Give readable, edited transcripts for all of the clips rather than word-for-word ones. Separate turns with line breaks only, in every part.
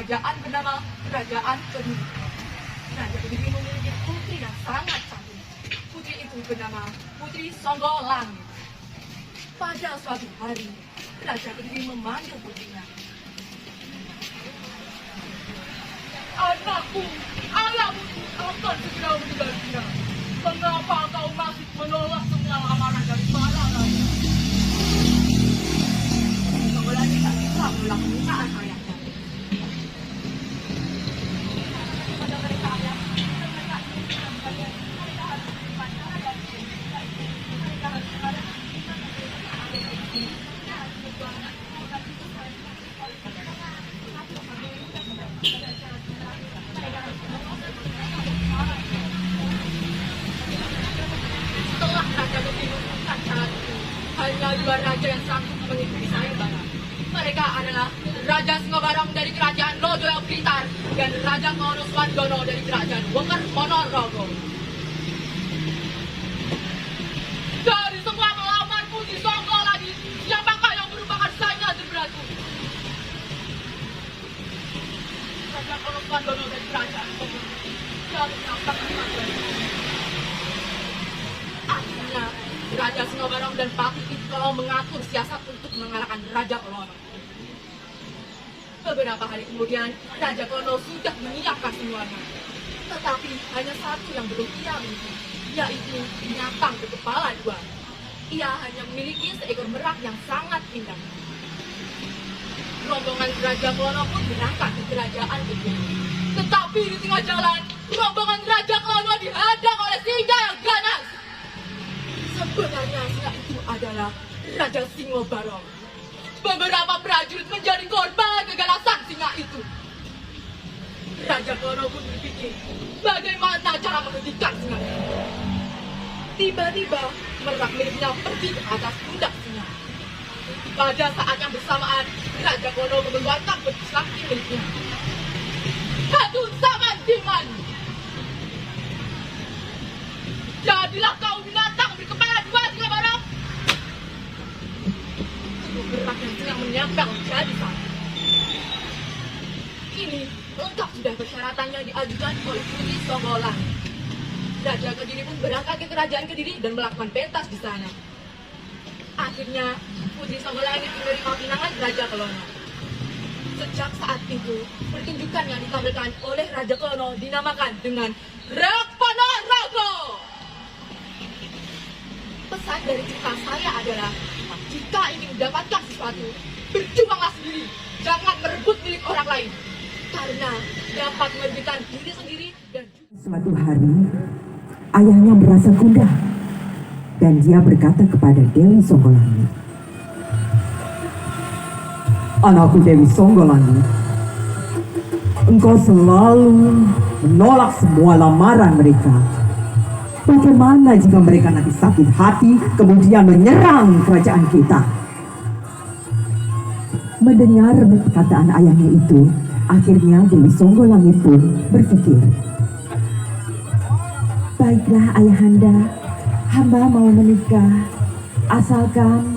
kerajaan bernama Kerajaan Kediri. Raja Kediri memiliki putri yang sangat cantik. Putri itu bernama Putri Songgolangit. Pada suatu hari, Raja Kediri memanggil putrinya. Anakku, ayahmu akan segera meninggal dunia. Mengapa kau masih menolak semua lamaran dari para raja? Songgolangit tak bisa menolak permintaan ayahnya. Pada mereka ayah, mereka harus berpacaran dan mereka harus berpacaran. Setelah Raja Kediri menemukan syarat itu, hanya dua raja yang sanggup mengikuti sayembara. Mereka adalah Raja Singobarong dari Kerajaan Lodoyo Blitar dan Raja Klono Swandono dari Kerajaan Wenger Ponorogo. Dari semua melawan Putri Songgolangit, siapakah yang merupakan saingan terberatku? Raja Klono Swandono dari Kerajaan Wenger. Dia menyampak akhirnya Raja Singobarong dan Pati Pitolo mengatur siasat untuk mengalahkan Raja Klono. Beberapa hari kemudian, Raja Klono sudah menyiapkan semuanya. Tetapi hanya satu yang belum ia miliki, yaitu binatang berkepala dua. Ia hanya memiliki seekor merak yang sangat indah. Rombongan Raja Klono pun berangkat ke kerajaan itu. Tetapi di tengah jalan, rombongan Raja Klono dihadang oleh singa yang ganas. Sebenarnya singa itu adalah Raja Singobarong. Beberapa prajurit menjadi korban keganasan singa itu. Raja Klono pun berpikir bagaimana cara menghentikan singa itu. Tiba-tiba merak miliknya pergi ke atas pundak singa. Pada saat yang bersamaan, Raja Klono mengeluarkan pedang sakti miliknya. Hadun Saman Diman! Jadilah kau binatang berkepala dua, Singobarong! Merak yang sedang menempel jadi satu. Kini lengkap sudah persyaratan yang diajukan oleh Putri Songgolangit. Raja Kediri pun berangkat ke kerajaan Kediri dan melakukan pentas di sana. Akhirnya Putri Songgolangit menerima pinangan Raja Klono. Sejak saat itu, pertunjukan yang ditampilkan oleh Raja Klono dinamakan dengan Reok Ponorogo. Pesan dari cerita saya adalah, jika ingin mendapatkan sesuatu, berjuanglah sendiri, jangan merebut milik orang lain, karena dapat merugikan diri sendiri dan
Suatu hari, ayahnya merasa gundah dan dia berkata kepada Dewi Songgolangit, "Anakku Dewi Songgolangit, engkau selalu menolak semua lamaran mereka. Bagaimana jika mereka nanti sakit hati kemudian menyerang kerajaan kita?" Mendengar perkataan ayahnya itu, akhirnya Dewi Songgolangit pun berpikir, "Baiklah ayahanda, hamba mau menikah, asalkan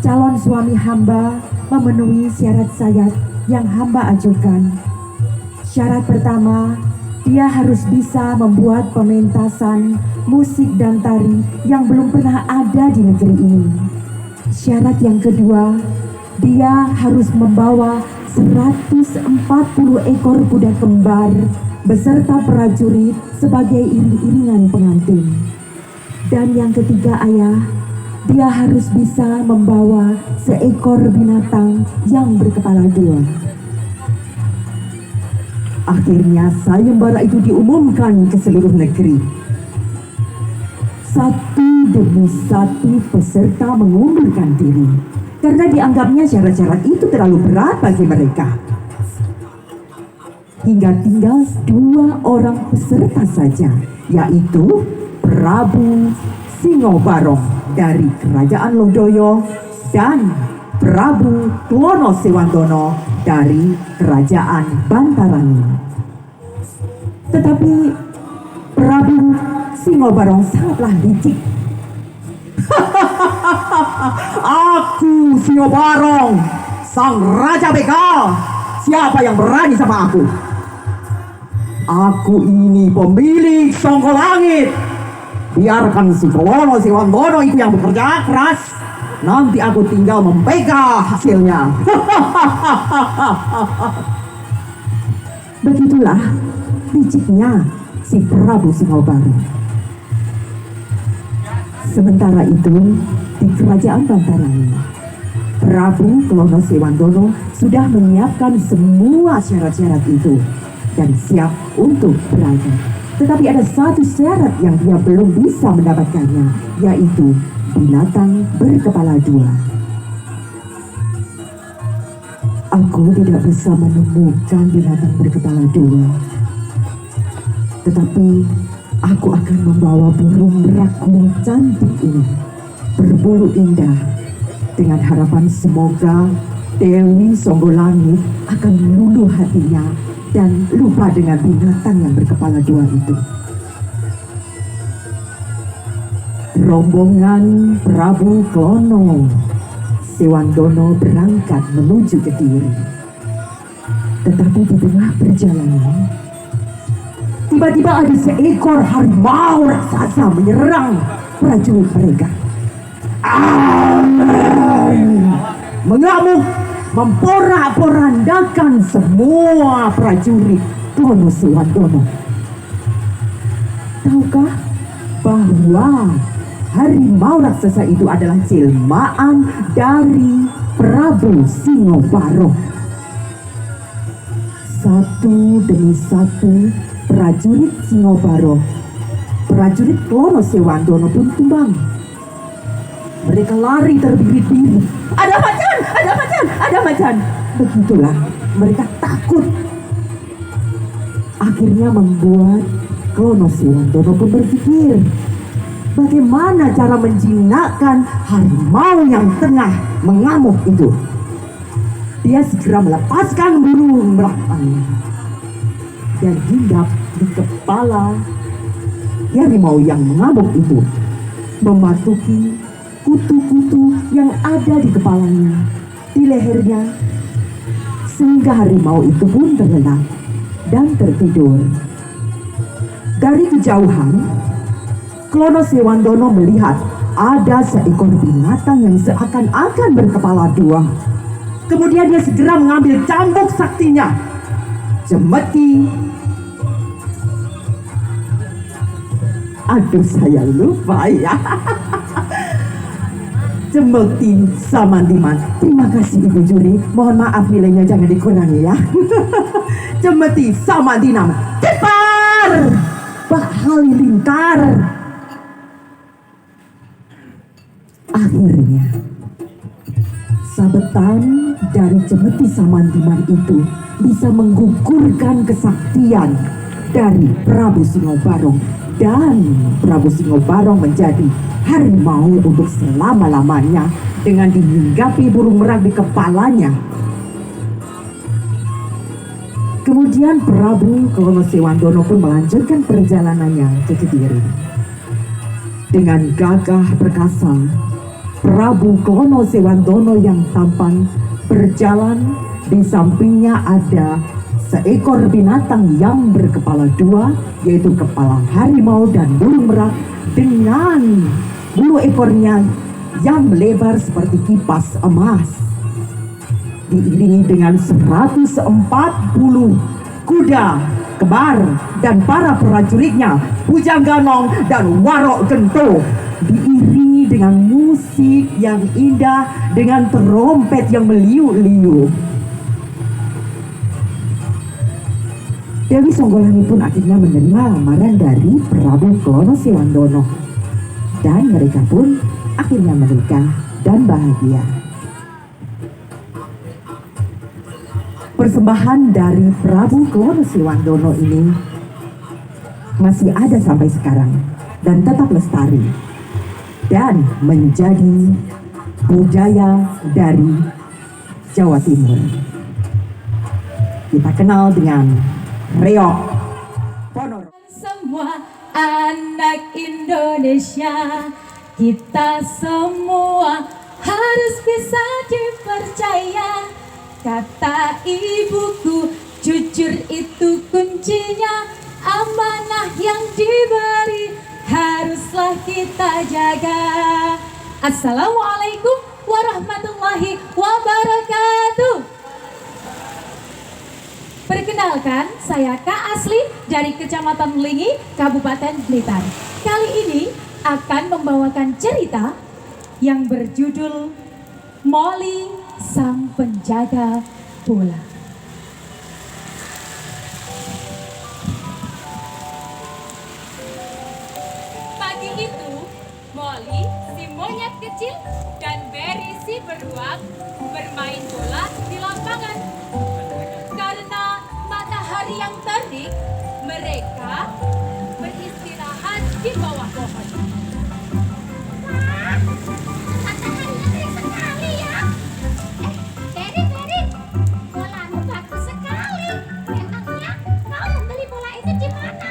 calon suami hamba memenuhi syarat-syarat yang hamba ajukan. Syarat pertama, dia harus bisa membuat pementasan, musik dan tari yang belum pernah ada di negeri ini. Syarat yang kedua, dia harus membawa 140 ekor kuda kembar beserta prajurit sebagai iring-iringan pengantin. Dan yang ketiga ayah, dia harus bisa membawa seekor binatang yang berkepala dua." Akhirnya sayembara itu diumumkan ke seluruh negeri. Satu demi satu peserta mengundurkan diri karena dianggapnya syarat-syarat itu terlalu berat bagi mereka. Hingga tinggal dua orang peserta saja, yaitu Prabu Singobarong dari Kerajaan Lodoyo dan Prabu Klono Swandono dari Kerajaan Bantarangi. Tetapi Prabu Singobarong sangatlah licik. "Aku Singobarong, sang Raja Begal,
siapa yang berani sama aku? Aku ini pemilik Songko Langit. Biarkan si Klono Sewanggono itu yang bekerja keras. Nanti aku tinggal mempegang hasilnya.
Begitulah liciknya si Prabu Singobaru. Sementara itu, di kerajaan Bantaran, Prabu Klono Sewanggono sudah menyiapkan semua syarat-syarat itu dan siap untuk berangkat. Tetapi ada satu syarat yang dia belum bisa mendapatkannya, yaitu binatang berkepala dua. Aku tidak bisa menemukan binatang berkepala dua. Tetapi aku akan membawa burung merak kuning cantik ini, berbulu indah, dengan harapan semoga Dewi Songgolangit akan luluh hatinya dan lupa dengan binatang yang berkepala dua itu. Rombongan Prabu Klono Sewanggono berangkat menuju Kediri. Tetapi di tengah perjalanan, tiba-tiba ada seekor harimau raksasa menyerang prajurit mereka. Mengamuk, memporak-porandakan semua prajurit Klono Sewanggono. Tahukah bahwa harimau raksasa itu adalah jelmaan dari Prabu Singobaro? Satu demi satu prajurit Singobaro, prajurit Klono Sewanggono pun tumbang. Mereka lari terbirit-birit. Ada macan, ada macan, ada macan. Begitulah mereka takut. Akhirnya membuat Klono Sewanggono pun berpikir, bagaimana cara menjinakkan harimau yang tengah mengamuk itu. Dia segera melepaskan burung meraknya dan hinggap di kepala harimau yang mengamuk itu, memasuki kutu-kutu yang ada di kepalanya, di lehernya, sehingga harimau itu pun terlelap dan tertidur. Dari kejauhan, Klono Sewanggono melihat ada seekor binatang yang seakan-akan berkepala dua. Kemudian dia segera mengambil cambuk saktinya, Cemeti. Aduh, saya lupa ya. Cemeti Samandiman. Terima kasih Ibu Juri. Mohon maaf nilainya jangan dikurangi ya. Cemeti Samandiman. Cepat! Bak Halilintar. Akhirnya sabetan dari Cemeti Samandiman itu bisa menggugurkan kesaktian dari Prabu Singobarong, dan Prabu Singobarong menjadi harimau untuk selama-lamanya dengan dihinggapi burung merak di kepalanya. Kemudian Prabu Klono Sewanggono pun melanjutkan perjalanannya ke Kediri. Dengan gagah perkasa, Prabu Klono Sewanggono yang tampan berjalan. Di sampingnya ada seekor binatang yang berkepala dua, yaitu kepala harimau dan burung merak dengan bulu ekornya yang melebar seperti kipas emas. Diiringi dengan 140 kuda kembar dan para prajuritnya, Bujang Ganong dan Warok Gento, diiringi dengan musik yang indah dengan trompet yang meliuk-liuk. Dewi Songgolangit pun akhirnya menerima lamaran dari Prabu Klono Sewanggono, dan mereka pun akhirnya menikah dan bahagia. Persembahan dari Prabu Klono Sewanggono ini masih ada sampai sekarang dan tetap lestari dan menjadi budaya dari Jawa Timur. Kita kenal dengan reok Ponorogo.
Semua anak Indonesia, kita semua harus bisa dipercaya. Kata ibuku, jujur itu kuncinya. Amanah yang diberi haruslah kita jaga. Assalamualaikum warahmatullahi wabarakatuh. Perkenalkan, saya Kak Asli dari Kecamatan Melingi, Kabupaten Blitar. Kali ini akan membawakan cerita yang berjudul Molly Sang Penjaga Bola. Pagi itu, Molly, si monyet kecil, dan Barry, si beruang, bermain bola di lapangan. Karena matahari yang terik, mereka beristirahat di bawah pohon.
Wah, mataharinya terik sekali ya. Berry, bolamu bagus sekali. Memangnya kau membeli bola itu di mana?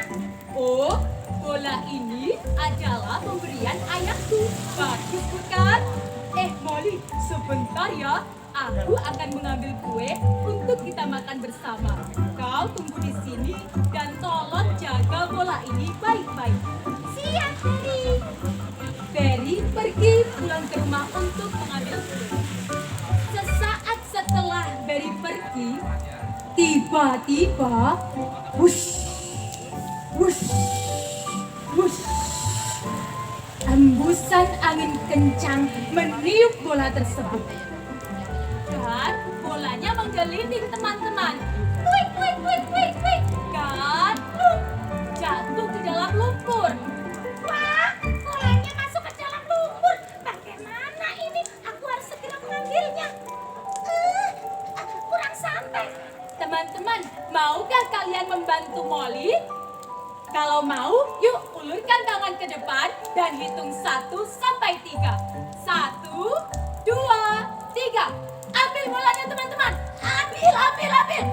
Oh, bola ini adalah pemberian ayahku. Bagus bukan? Molly, sebentar ya. Aku akan mengambil kue untuk kita makan bersama. Kau tunggu di sini dan tolong jaga bola ini baik-baik.
Siap, Berry.
Barry pergi pulang ke rumah untuk mengambil kue. Sesaat setelah Barry pergi, tiba-tiba, wush, wush, wush. Hembusan angin kencang meniup bola tersebut. Dan bolanya menggelinding teman-teman.
Wih, wih, wih, wih, wih.
Dan jatuh ke dalam lumpur.
Wah, bolanya masuk ke dalam lumpur. Bagaimana ini? Aku harus segera mengambilnya. Kurang sampai.
Teman-teman, maukah kalian membantu Molly? Kalau mau, yuk ulurkan tangan ke depan dan hitung 1 sampai 3. 1, 2, 3. Ambil bolanya teman-teman. Ambil.
Dapat.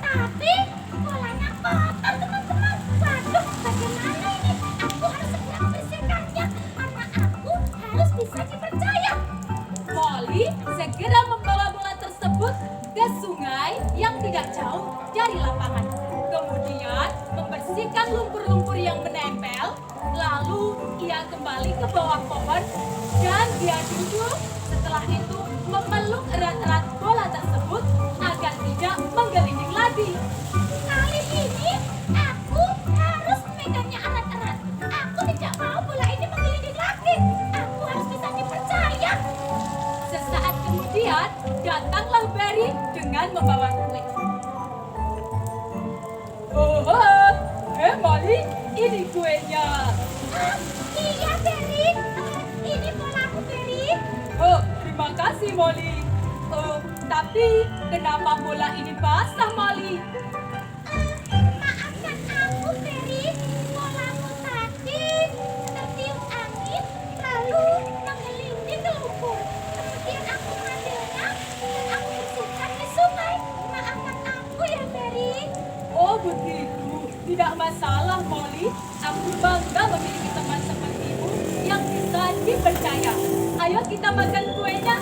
Tapi bolanya kotor, teman-teman. Waduh, bagaimana ini? Aku harus segera membersihkannya karena aku harus bisa dipercaya.
Molly segera membawa bola tersebut ke sungai yang tidak jauh dari lapangan. Kemudian membersihkan lumpur-lumpur yang menempel. Lalu ia kembali ke bawah pohon dan dia duduk. Setelah itu memeluk erat-erat bola tersebut agar tidak menggelinding lagi.
Kali ini aku harus memegangnya erat-erat. Aku tidak mau bola ini menggelinding lagi. Aku harus bisa dipercaya.
Sesaat kemudian datanglah Barry dengan membawa kue. Oh, Molly, ini kuenya.
Iya, Berry. Ini bolaku, Berry.
Oh, terima kasih Molly. Oh, tapi kenapa bola ini basah, Molly?
Maafkan aku, Berry. Bolamu tadi tertiup angin lalu menggelinding ke lumpur. Kemudian aku mengambilnya dan aku bersihkan di sungai. Maafkan aku ya, Berry.
Oh, begitu. Tidak masalah, Molly. Aku bangga memiliki teman sepertimu yang bisa dipercaya. Ayo kita makan kuenya.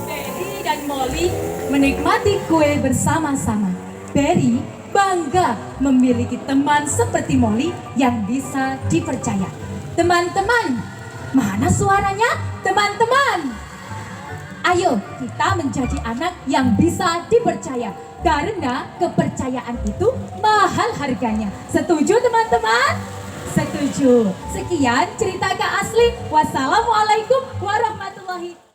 Barry dan Molly menikmati kue bersama-sama. Barry bangga memiliki teman seperti Molly yang bisa dipercaya. Teman-teman, mana suaranya? Teman-teman, ayo kita menjadi anak yang bisa dipercaya. Karena kepercayaan itu mahal harganya. Setuju teman-teman? Setuju. Sekian cerita Kak Asli. Wassalamualaikum warahmatullahi wabarakatuh.